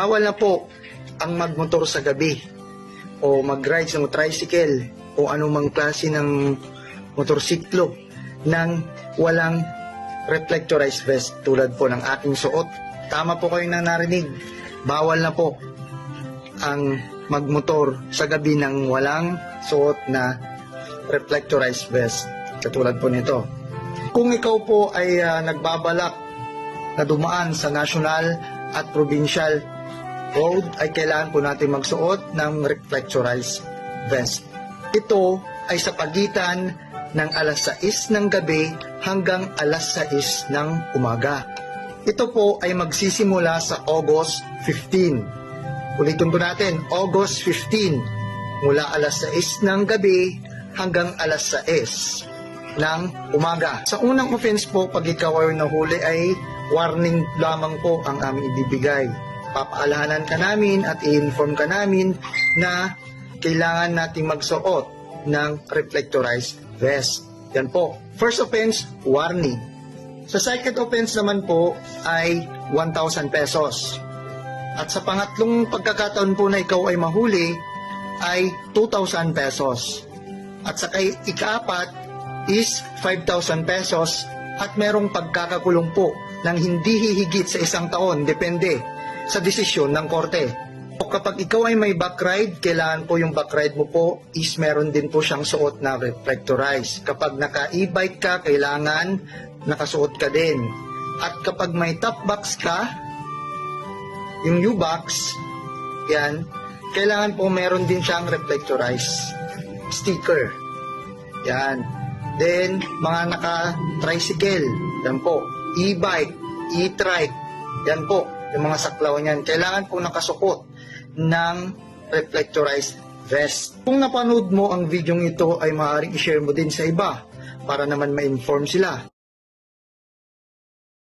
Bawal na po ang magmotor sa gabi o mag-ride sa tricycle o anumang klase ng motorsiklo nang walang reflectorized vest tulad po ng aking suot. Tama po kayo na narinig. Bawal na po ang magmotor sa gabi nang walang suot na reflectorized vest katulad po nito. Kung ikaw po ay nagbabalak na dumaan sa national at provincial road, ay kailangan po natin magsuot ng reflectorized vest. Ito ay sa pagitan ng alas 6 ng gabi hanggang alas 6 ng umaga. Ito po ay magsisimula sa August 15. Ulitin po natin, August 15, mula alas 6 ng gabi hanggang alas 6 ng umaga. Sa unang offense po, pag ikaw ay nahuli, ay warning lamang po ang aming ibibigay. Papaalahanan ka namin at i-inform ka namin na kailangan nating magsuot ng reflectorized vest. Yan po. First offense, warning. Sa second offense naman po ay 1,000 pesos. At sa pangatlong pagkakataon po na ikaw ay mahuli ay 2,000 pesos. At sa ikaapat is 5,000 pesos at merong pagkakakulong po ng hindi hihigit sa 1 taon, depende sa desisyon ng korte. O kapag ikaw ay may backride, kailangan po yung backride mo po is meron din po siyang suot na reflectorized. Kapag naka-e-bike ka, kailangan nakasuot ka din. At kapag may top box ka, yung U-box, yan, kailangan po meron din siyang reflectorized sticker. Yan. Then, mga naka-tricycle, yan po. E-bike, e-trike, yan po. Yung mga saklaw niyan, kailangan po nakasuot ng reflectorized vest. Kung napanood mo ang video ito, ay maaaring i-share mo din sa iba para naman ma-inform sila.